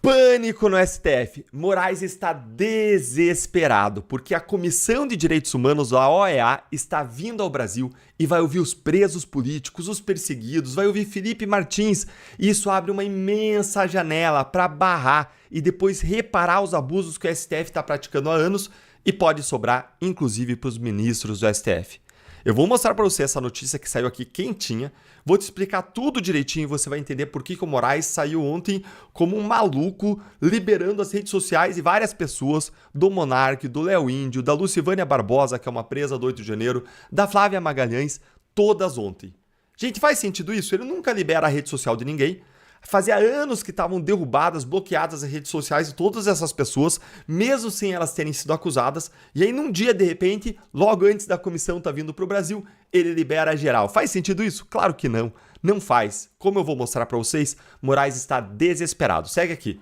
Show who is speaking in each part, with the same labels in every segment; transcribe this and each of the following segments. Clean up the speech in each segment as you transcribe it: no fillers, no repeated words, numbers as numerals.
Speaker 1: Pânico no STF. Moraes está desesperado porque a Comissão de Direitos Humanos da OEA está vindo ao Brasil e vai ouvir os presos políticos, os perseguidos, vai ouvir Felipe Martins. E isso abre uma imensa janela para barrar e depois reparar os abusos que o STF está praticando há anos e pode sobrar, inclusive, para os ministros do STF. Eu vou mostrar para você essa notícia que saiu aqui quentinha, vou te explicar tudo direitinho e você vai entender por que o Moraes saiu ontem como um maluco, liberando as redes sociais e várias pessoas do Monark, do Léo Índio, da Lucivânia Barbosa, que é uma presa do 8 de janeiro, da Flávia Magalhães, todas ontem. Gente, faz sentido isso? Ele nunca libera a rede social de ninguém. Fazia anos que estavam derrubadas, bloqueadas as redes sociais de todas essas pessoas, mesmo sem elas terem sido acusadas. E aí, num dia, de repente, logo antes da comissão estar vindo para o Brasil, ele libera geral. Faz sentido isso? Claro que não. Não faz. Como eu vou mostrar para vocês, Moraes está desesperado. Segue aqui.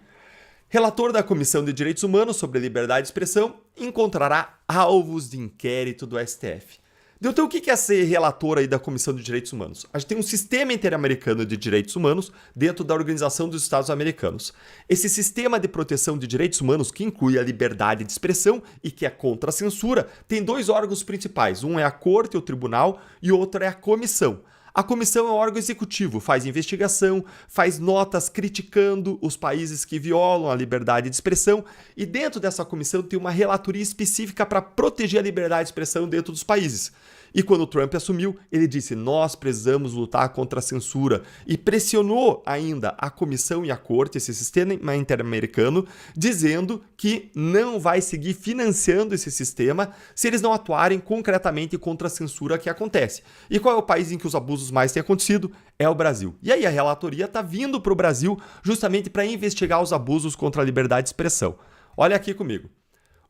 Speaker 1: Relator da Comissão de Direitos Humanos sobre Liberdade de Expressão encontrará alvos de inquérito do STF. Então, o que é ser relator aí da Comissão de Direitos Humanos? A gente tem um sistema interamericano de direitos humanos dentro da Organização dos Estados Americanos. Esse sistema de proteção de direitos humanos, que inclui a liberdade de expressão e que é contra a censura, tem dois órgãos principais. Um é a Corte, o Tribunal, e o outro é a Comissão. A comissão é um órgão executivo, faz investigação, faz notas criticando os países que violam a liberdade de expressão e dentro dessa comissão tem uma relatoria específica para proteger a liberdade de expressão dentro dos países. E quando o Trump assumiu, ele disse: nós precisamos lutar contra a censura e pressionou ainda a comissão e a corte, esse sistema interamericano, dizendo que não vai seguir financiando esse sistema se eles não atuarem concretamente contra a censura que acontece. E qual é o país em que os abusos mais têm acontecido? É o Brasil. E aí a relatoria está vindo para o Brasil justamente para investigar os abusos contra a liberdade de expressão. Olha aqui comigo.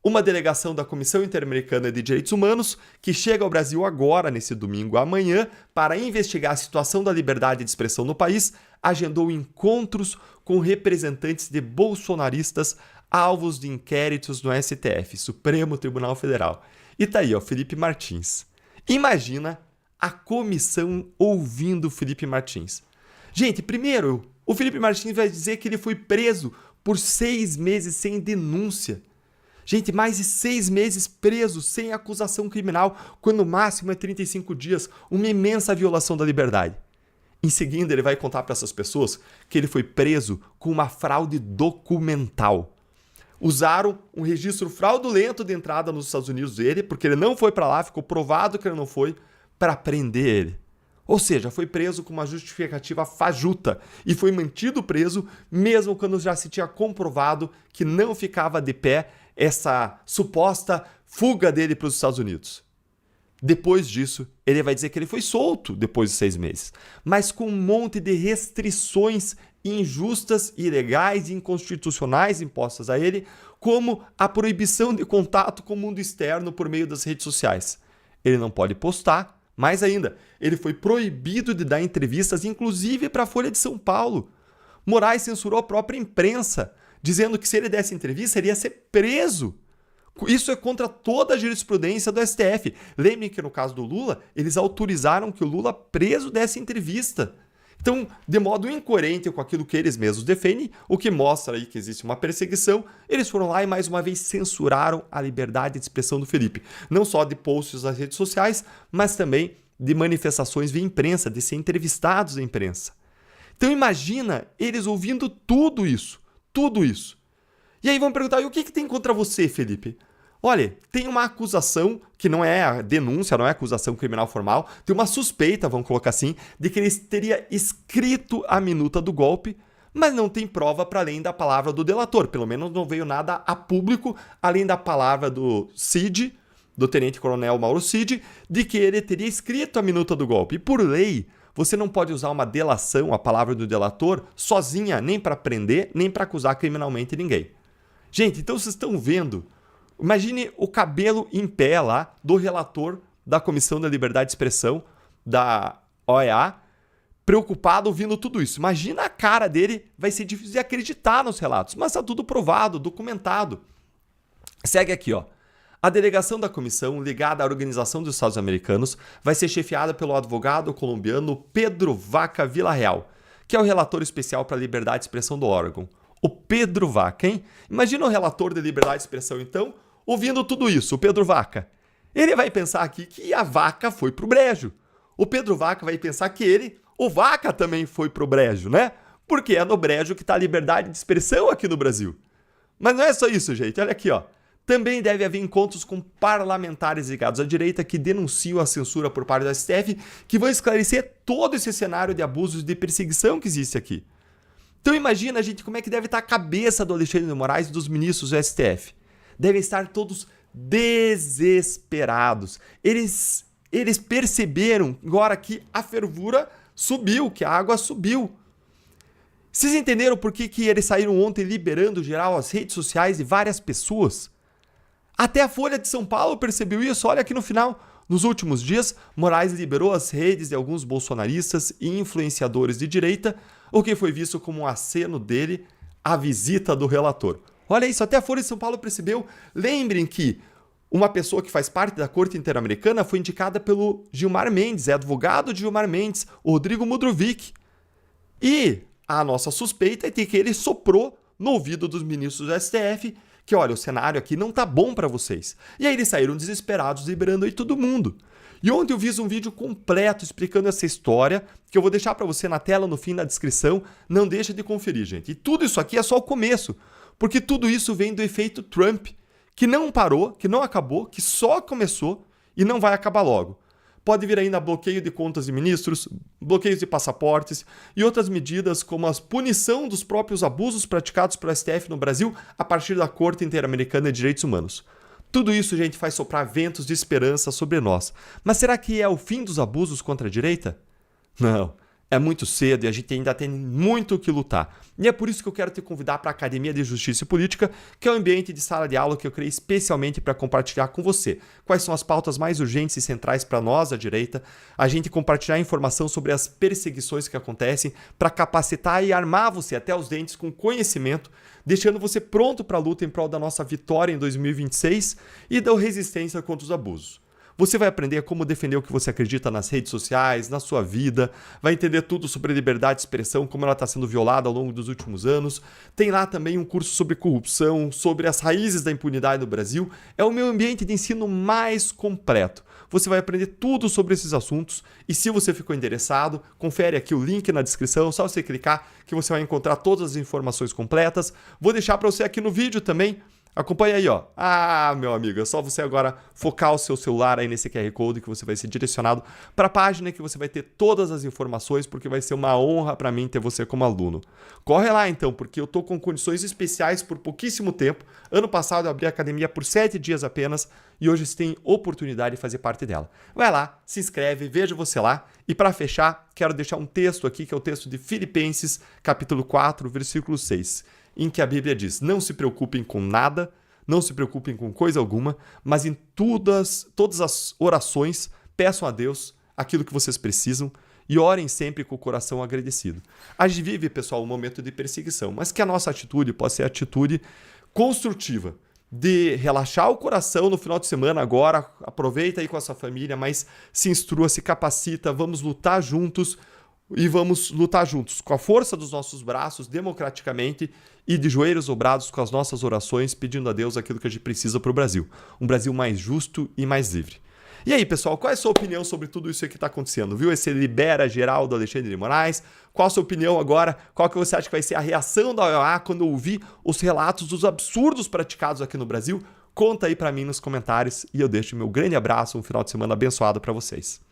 Speaker 1: Uma delegação da Comissão Interamericana de Direitos Humanos, que chega ao Brasil agora, nesse domingo amanhã, para investigar a situação da liberdade de expressão no país, agendou encontros com representantes de bolsonaristas alvos de inquéritos no STF, Supremo Tribunal Federal. E tá aí, ó, Felipe Martins. Imagina a comissão ouvindo Felipe Martins. Gente, primeiro, o Felipe Martins vai dizer que ele foi preso por 6 meses sem denúncia. Gente, mais de 6 meses preso, sem acusação criminal, quando o máximo é 35 dias, uma imensa violação da liberdade. Em seguida, ele vai contar para essas pessoas que ele foi preso com uma fraude documental. Usaram um registro fraudulento de entrada nos Estados Unidos dele, porque ele não foi para lá, ficou provado que ele não foi, para prender ele. Ou seja, foi preso com uma justificativa fajuta e foi mantido preso mesmo quando já se tinha comprovado que não ficava de pé essa suposta fuga dele para os Estados Unidos. Depois disso, ele vai dizer que ele foi solto depois de 6 meses, mas com um monte de restrições injustas, ilegais e inconstitucionais impostas a ele, como a proibição de contato com o mundo externo por meio das redes sociais. Ele não pode postar, mais ainda, ele foi proibido de dar entrevistas, inclusive para a Folha de São Paulo. Moraes censurou a própria imprensa, dizendo que se ele desse entrevista, ele ia ser preso. Isso é contra toda a jurisprudência do STF. Lembrem que no caso do Lula, eles autorizaram que o Lula preso desse entrevista. Então, de modo incoerente com aquilo que eles mesmos defendem, o que mostra aí que existe uma perseguição, eles foram lá e mais uma vez censuraram a liberdade de expressão do Felipe. Não só de posts nas redes sociais, mas também de manifestações via imprensa, de ser entrevistados na imprensa. Então imagina eles ouvindo tudo isso. Tudo isso. E aí vão perguntar, e o que tem contra você, Felipe? Olha, tem uma acusação, que não é a denúncia, não é acusação criminal formal, tem uma suspeita, vamos colocar assim, de que ele teria escrito a minuta do golpe, mas não tem prova para além da palavra do delator. Pelo menos não veio nada a público, além da palavra do Cid, do tenente-coronel Mauro Cid, de que ele teria escrito a minuta do golpe. E por lei, você não pode usar uma delação, a palavra do delator, sozinha, nem para prender, nem para acusar criminalmente ninguém. Gente, então vocês estão vendo, imagine o cabelo em pé lá do relator da Comissão da Liberdade de Expressão, da OEA, preocupado ouvindo tudo isso. Imagina a cara dele, vai ser difícil de acreditar nos relatos, mas está tudo provado, documentado. Segue aqui, ó. A delegação da comissão, ligada à Organização dos Estados Americanos, vai ser chefiada pelo advogado colombiano Pedro Vaca Villarreal, que é o relator especial para a liberdade de expressão do órgão. O Pedro Vaca, hein? Imagina o relator de liberdade de expressão, então, ouvindo tudo isso, o Pedro Vaca. Ele vai pensar aqui que a vaca foi pro brejo. O Pedro Vaca vai pensar que o Vaca também foi pro brejo, né? Porque é no brejo que está a liberdade de expressão aqui no Brasil. Mas não é só isso, gente. Olha aqui, ó. Também deve haver encontros com parlamentares ligados à direita que denunciam a censura por parte do STF, que vão esclarecer todo esse cenário de abusos e de perseguição que existe aqui. Então imagina, gente, como é que deve estar a cabeça do Alexandre de Moraes e dos ministros do STF. Devem estar todos desesperados. Eles perceberam agora que a fervura subiu, que a água subiu. Vocês entenderam por que eles saíram ontem liberando geral as redes sociais de várias pessoas? Até a Folha de São Paulo percebeu isso. Olha aqui no final. Nos últimos dias, Moraes liberou as redes de alguns bolsonaristas e influenciadores de direita, o que foi visto como um aceno dele à visita do relator. Olha isso, até a Folha de São Paulo percebeu. Lembrem que uma pessoa que faz parte da Corte Interamericana foi indicada pelo Gilmar Mendes, é advogado de Gilmar Mendes, o Rodrigo Mudrovic. E a nossa suspeita é de que ele soprou no ouvido dos ministros do STF que, olha, o cenário aqui não tá bom para vocês. E aí eles saíram desesperados, liberando aí todo mundo. E ontem eu fiz um vídeo completo explicando essa história, que eu vou deixar para você na tela, no fim, na descrição. Não deixa de conferir, gente. E tudo isso aqui é só o começo, porque tudo isso vem do efeito Trump, que não parou, que não acabou, que só começou e não vai acabar logo. Pode vir ainda bloqueio de contas de ministros, bloqueios de passaportes e outras medidas como a punição dos próprios abusos praticados pelo STF no Brasil a partir da Corte Interamericana de Direitos Humanos. Tudo isso, gente, faz soprar ventos de esperança sobre nós. Mas será que é o fim dos abusos contra a direita? Não. É muito cedo e a gente ainda tem muito o que lutar. E é por isso que eu quero te convidar para a Academia de Justiça e Política, que é um ambiente de sala de aula que eu criei especialmente para compartilhar com você quais são as pautas mais urgentes e centrais para nós, a direita, a gente compartilhar informação sobre as perseguições que acontecem para capacitar e armar você até os dentes com conhecimento, deixando você pronto para a luta em prol da nossa vitória em 2026 e da resistência contra os abusos. Você vai aprender como defender o que você acredita nas redes sociais, na sua vida, vai entender tudo sobre liberdade de expressão, como ela está sendo violada ao longo dos últimos anos. Tem lá também um curso sobre corrupção, sobre as raízes da impunidade no Brasil. É o meu ambiente de ensino mais completo. Você vai aprender tudo sobre esses assuntos e se você ficou interessado, confere aqui o link na descrição, só você clicar que você vai encontrar todas as informações completas. Vou deixar para você aqui no vídeo também. Acompanha aí, ó. Ah, meu amigo, é só você agora focar o seu celular aí nesse QR Code que você vai ser direcionado para a página que você vai ter todas as informações, porque vai ser uma honra para mim ter você como aluno. Corre lá então, porque eu tô com condições especiais por pouquíssimo tempo. Ano passado eu abri a academia por 7 dias apenas e hoje você tem oportunidade de fazer parte dela. Vai lá, se inscreve, vejo você lá. E para fechar, quero deixar um texto aqui, que é o texto de Filipenses, capítulo 4, versículo 6. Em que a Bíblia diz, não se preocupem com nada, não se preocupem com coisa alguma, mas em todas as orações, peçam a Deus aquilo que vocês precisam e orem sempre com o coração agradecido. A gente vive, pessoal, um momento de perseguição, mas que a nossa atitude possa ser atitude construtiva, de relaxar o coração no final de semana agora, aproveita aí com a sua família, mas se instrua, se capacita, vamos lutar juntos, e vamos lutar juntos, com a força dos nossos braços, democraticamente e de joelhos dobrados com as nossas orações, pedindo a Deus aquilo que a gente precisa para o Brasil. Um Brasil mais justo e mais livre. E aí, pessoal, qual é a sua opinião sobre tudo isso que está acontecendo? Viu? Esse libera geral do Alexandre de Moraes. Qual a sua opinião agora? Qual que você acha que vai ser a reação da OEA quando ouvir os relatos dos absurdos praticados aqui no Brasil? Conta aí para mim nos comentários e eu deixo meu grande abraço, um final de semana abençoado para vocês.